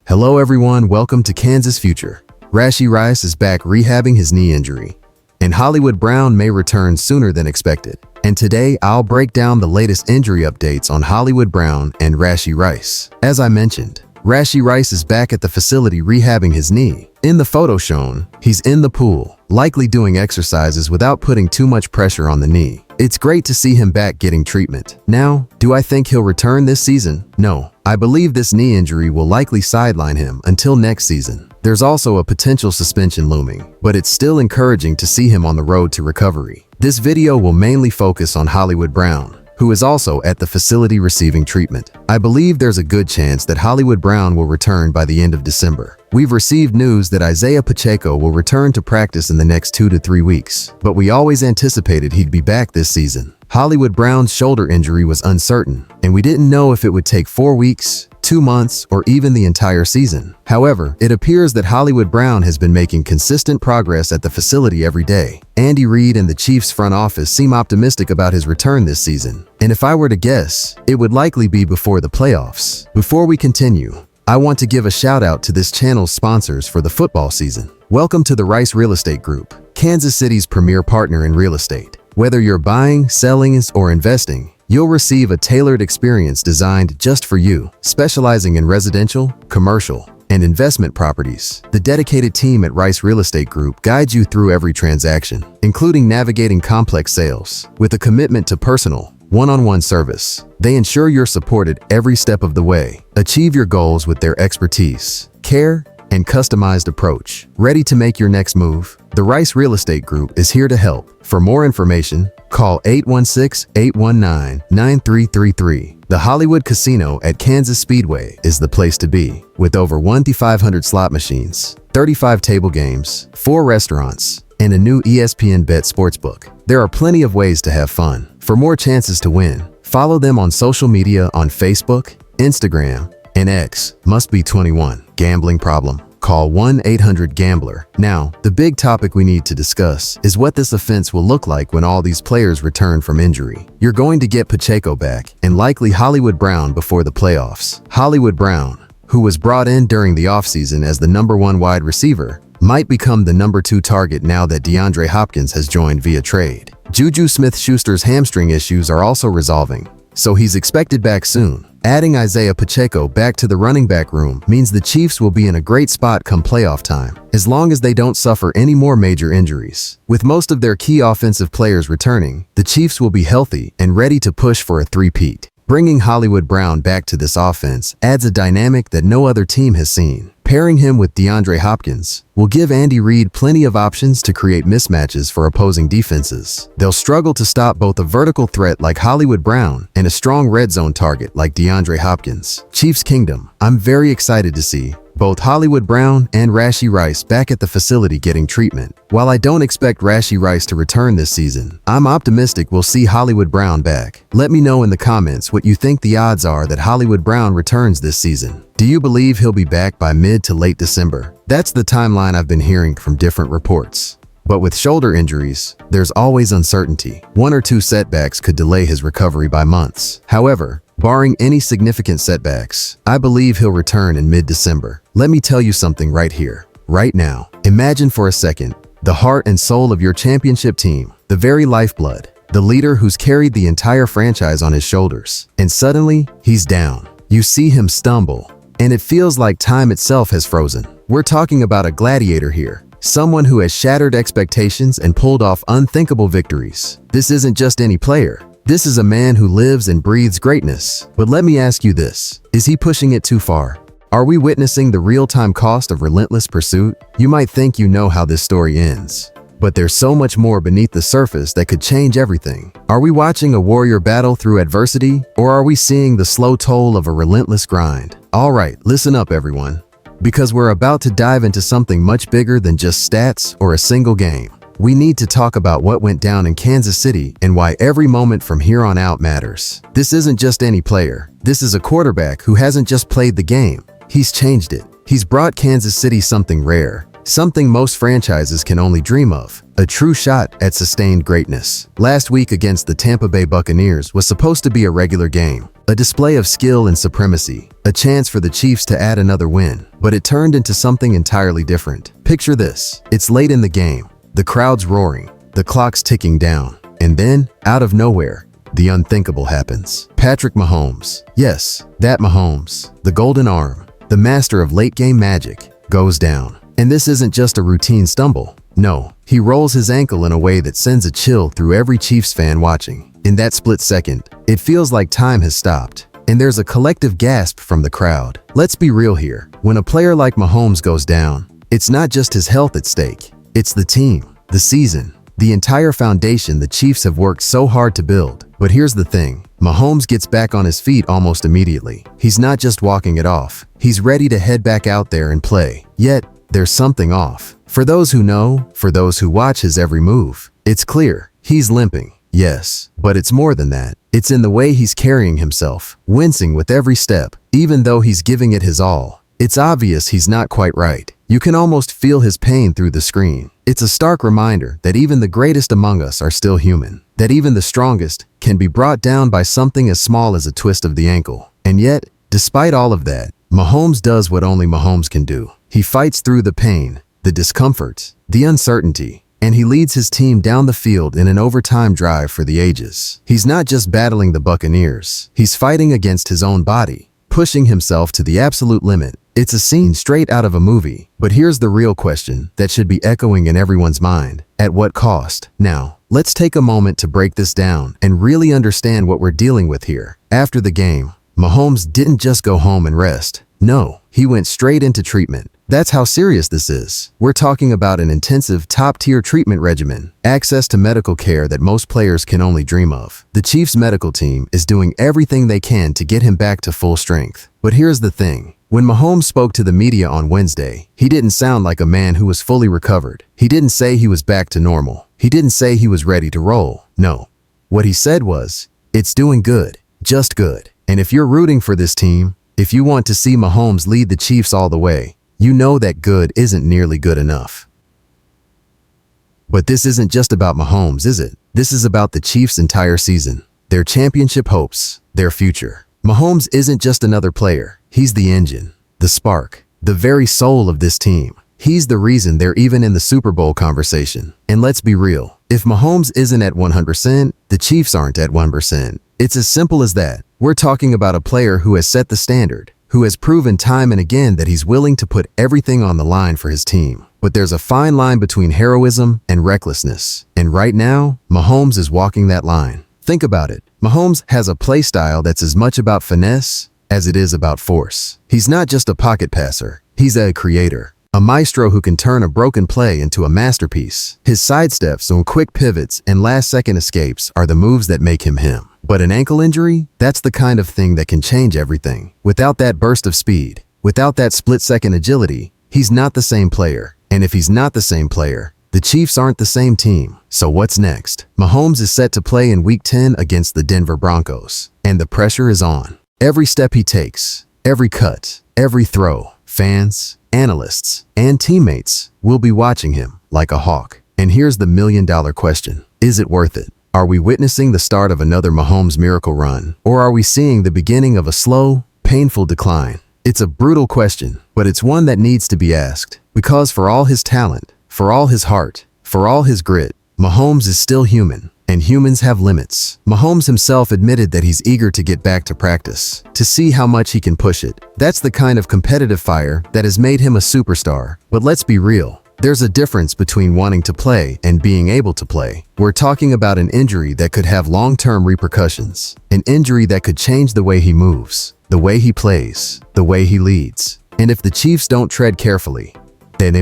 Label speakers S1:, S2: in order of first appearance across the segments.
S1: Hello everyone, welcome to Kansas Future. Rashee Rice is back rehabbing his knee injury, and Hollywood Brown may return sooner than expected. And today, I'll break down the latest injury updates on Hollywood Brown and Rashee Rice. As I mentioned, Rashee Rice is back at the facility rehabbing his knee. In the photo shown, he's in the pool, likely doing exercises without putting too much pressure on the knee. It's great to see him back getting treatment. Now, do I think he'll return this season? No. I believe this knee injury will likely sideline him until next season. There's also a potential suspension looming, but it's still encouraging to see him on the road to recovery. This video will mainly focus on Hollywood Brown, who is also at the facility receiving treatment. I believe there's a good chance that Hollywood Brown will return by the end of December. We've received news that Isaiah Pacheco will return to practice in the next 2 to 3 weeks, but we always anticipated he'd be back this season. Hollywood Brown's shoulder injury was uncertain, and we didn't know if it would take 4 weeks, 2 months, or even the entire season. However, it appears that Hollywood Brown has been making consistent progress at the facility every day. Andy Reid and the Chiefs front office seem optimistic about his return this season, and if I were to guess, it would likely be before the playoffs. Before we continue, I want to give a shout out to this channel's sponsors for the football season. Welcome to the Rice Real Estate Group, Kansas City's premier partner in real estate. Whether you're buying, selling, or investing, you'll receive a tailored experience designed just for you, specializing in residential, commercial, and investment properties. The dedicated team at Rice Real Estate Group guides you through every transaction, including navigating complex sales. With a commitment to personal, one-on-one service, they ensure you're supported every step of the way. Achieve your goals with their expertise, care, and customized approach. Ready to make your next move? The Rice Real Estate Group is here to help. For more information, call 816-819-9333. The Hollywood Casino at Kansas Speedway is the place to be. With over 1,500 slot machines, 35 table games, 4 restaurants, and a new ESPN Bet sportsbook, there are plenty of ways to have fun. For more chances to win, follow them on social media on Facebook, Instagram, and X. Must be 21. Gambling problem? Call 1-800-GAMBLER. Now, the big topic we need to discuss is what this offense will look like when all these players return from injury. You're going to get Pacheco back, and likely Hollywood Brown before the playoffs. Hollywood Brown, who was brought in during the offseason as the #1 wide receiver, might become the #2 target now that DeAndre Hopkins has joined via trade. Juju Smith-Schuster's hamstring issues are also resolving, so he's expected back soon. Adding Isaiah Pacheco back to the running back room means the Chiefs will be in a great spot come playoff time, as long as they don't suffer any more major injuries. With most of their key offensive players returning, the Chiefs will be healthy and ready to push for a three-peat. Bringing Hollywood Brown back to this offense adds a dynamic that no other team has seen. Pairing him with DeAndre Hopkins will give Andy Reid plenty of options to create mismatches for opposing defenses. They'll struggle to stop both a vertical threat like Hollywood Brown and a strong red zone target like DeAndre Hopkins. Chiefs Kingdom, I'm very excited to see both Hollywood Brown and Rashee Rice back at the facility getting treatment. While I don't expect Rashee Rice to return this season, I'm optimistic we'll see Hollywood Brown back. Let me know in the comments what you think the odds are that Hollywood Brown returns this season. Do you believe he'll be back by mid to late December? That's the timeline I've been hearing from different reports. But with shoulder injuries, there's always uncertainty. 1 or 2 setbacks could delay his recovery by months. However, barring any significant setbacks, I believe he'll return in mid-December. Let me tell you something right here, right now. Imagine for a second the heart and soul of your championship team, the very lifeblood, the leader who's carried the entire franchise on his shoulders, and suddenly he's down. You see him stumble, and it feels like time itself has frozen. We're talking about a gladiator here, someone who has shattered expectations and pulled off unthinkable victories. This isn't just any player. This is a man who lives and breathes greatness. But let me ask you this, is he pushing it too far? Are we witnessing the real-time cost of relentless pursuit? You might think you know how this story ends, but there's so much more beneath the surface that could change everything. Are we watching a warrior battle through adversity, or are we seeing the slow toll of a relentless grind? All right, listen up everyone, because we're about to dive into something much bigger than just stats or a single game. We need to talk about what went down in Kansas City and why every moment from here on out matters. This isn't just any player. This is a quarterback who hasn't just played the game. He's changed it. He's brought Kansas City something rare, something most franchises can only dream of, a true shot at sustained greatness. Last week against the Tampa Bay Buccaneers was supposed to be a regular game, a display of skill and supremacy, a chance for the Chiefs to add another win. but it turned into something entirely different. Picture this. It's late in the game. The crowd's roaring. The clock's ticking down. And then, out of nowhere, the unthinkable happens. Patrick Mahomes, yes, that Mahomes, the golden arm, the master of late-game magic, goes down. And this isn't just a routine stumble. No, he rolls his ankle in a way that sends a chill through every Chiefs fan watching. In that split second, it feels like time has stopped, and there's a collective gasp from the crowd. Let's be real here. When a player like Mahomes goes down, it's not just his health at stake. It's the team, the season, the entire foundation the Chiefs have worked so hard to build. But here's the thing. Mahomes gets back on his feet almost immediately. He's not just walking it off. He's ready to head back out there and play. Yet, there's something off. For those who know, for those who watch his every move, it's clear. He's limping. Yes, but it's more than that. It's in the way he's carrying himself, wincing with every step, even though he's giving it his all. It's obvious he's not quite right. You can almost feel his pain through the screen. It's a stark reminder that even the greatest among us are still human, that even the strongest can be brought down by something as small as a twist of the ankle. And yet, despite all of that, Mahomes does what only Mahomes can do. He fights through the pain, the discomfort, the uncertainty, and he leads his team down the field in an overtime drive for the ages. He's not just battling the Buccaneers. He's fighting against his own body, pushing himself to the absolute limit. It's a scene straight out of a movie. But here's the real question that should be echoing in everyone's mind. At what cost? Now, let's take a moment to break this down and really understand what we're dealing with here. After the game, Mahomes didn't just go home and rest. No, he went straight into treatment. That's how serious this is. We're talking about an intensive, top-tier treatment regimen, access to medical care that most players can only dream of. The Chiefs' medical team is doing everything they can to get him back to full strength. But here's the thing. When Mahomes spoke to the media on Wednesday, he didn't sound like a man who was fully recovered. He didn't say he was back to normal. He didn't say he was ready to roll. No. What he said was, "It's doing good, just good." And if you're rooting for this team, if you want to see Mahomes lead the Chiefs all the way, you know that good isn't nearly good enough. But this isn't just about Mahomes, is it? This is about the Chiefs' entire season, their championship hopes, their future. Mahomes isn't just another player. He's the engine, the spark, the very soul of this team. He's the reason they're even in the Super Bowl conversation. And let's be real. If Mahomes isn't at 100%, the Chiefs aren't at 1%. It's as simple as that. We're talking about a player who has set the standard, who has proven time and again that he's willing to put everything on the line for his team. But there's a fine line between heroism and recklessness. And right now, Mahomes is walking that line. Think about it. Mahomes has a play style that's as much about finesse as it is about force. He's not just a pocket passer. He's a creator, a maestro who can turn a broken play into a masterpiece. His sidesteps and quick pivots and last-second escapes are the moves that make him him. But an ankle injury? That's the kind of thing that can change everything. Without that burst of speed, without that split-second agility, he's not the same player. And if he's not the same player, the Chiefs aren't the same team. So what's next? Mahomes is set to play in Week 10 against the Denver Broncos, and the pressure is on. Every step he takes, every cut, every throw, fans, analysts, and teammates will be watching him like a hawk. And here's the million-dollar question. Is it worth it? Are we witnessing the start of another Mahomes miracle run? Or are we seeing the beginning of a slow, painful decline? It's a brutal question, but it's one that needs to be asked. Because for all his talent, for all his heart, for all his grit, Mahomes is still human. And humans have limits. Mahomes himself admitted that he's eager to get back to practice, to see how much he can push it. That's the kind of competitive fire that has made him a superstar. But let's be real. There's a difference between wanting to play and being able to play. We're talking about an injury that could have long-term repercussions, an injury that could change the way he moves, the way he plays, the way he leads. And if the Chiefs don't tread carefully, if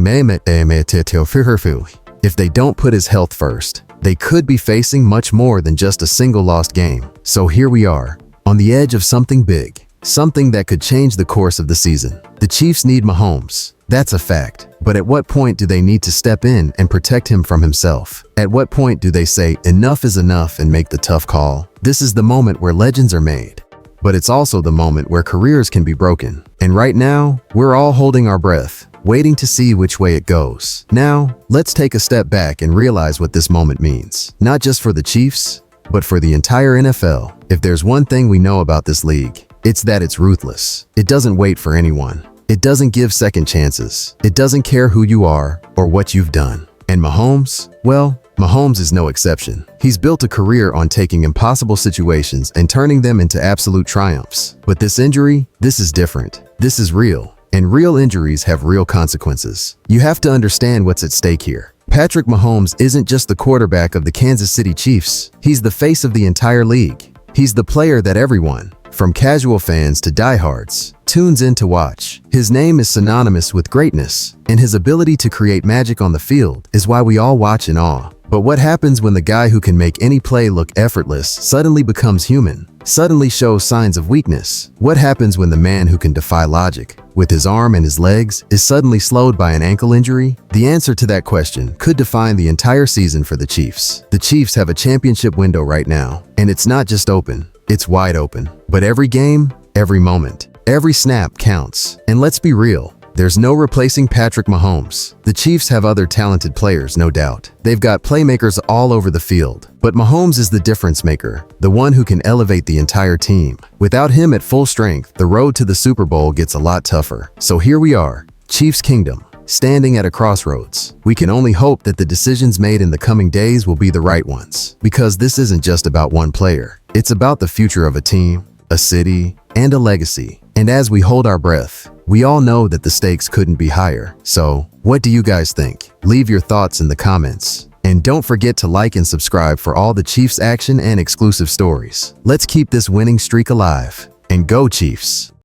S1: they don't put his health first, they could be facing much more than just a single lost game. So here we are, on the edge of something big, something that could change the course of the season. The Chiefs need Mahomes. That's a fact. But at what point do they need to step in and protect him from himself? At what point do they say enough is enough and make the tough call? This is the moment where legends are made. But it's also the moment where careers can be broken. And right now, we're all holding our breath, waiting to see which way it goes. Now, let's take a step back and realize what this moment means. Not just for the Chiefs, but for the entire NFL. If there's one thing we know about this league, it's that it's ruthless. It doesn't wait for anyone. It doesn't give second chances. It doesn't care who you are or what you've done. And Mahomes? Well, Mahomes is no exception. He's built a career on taking impossible situations and turning them into absolute triumphs. But this injury, this is different. This is real. And real injuries have real consequences. You have to understand what's at stake here. Patrick Mahomes isn't just the quarterback of the Kansas City Chiefs. He's the face of the entire league. He's the player that everyone, from casual fans to diehards, tunes in to watch. His name is synonymous with greatness, and his ability to create magic on the field is why we all watch in awe. But what happens when the guy who can make any play look effortless suddenly becomes human, suddenly shows signs of weakness? What happens when the man who can defy logic, with his arm and his legs, is suddenly slowed by an ankle injury? The answer to that question could define the entire season for the Chiefs. The Chiefs have a championship window right now, and it's not just open, it's wide open. But every game, every moment, every snap counts. And let's be real, there's no replacing Patrick Mahomes. The Chiefs have other talented players, no doubt. They've got playmakers all over the field. But Mahomes is the difference maker, the one who can elevate the entire team. Without him at full strength, the road to the Super Bowl gets a lot tougher. So here we are, Chiefs Kingdom, standing at a crossroads. We can only hope that the decisions made in the coming days will be the right ones. Because this isn't just about one player. It's about the future of a team, a city, and a legacy. And as we hold our breath, we all know that the stakes couldn't be higher. So, what do you guys think? Leave your thoughts in the comments. And don't forget to like and subscribe for all the Chiefs action and exclusive stories. Let's keep this winning streak alive. And go Chiefs!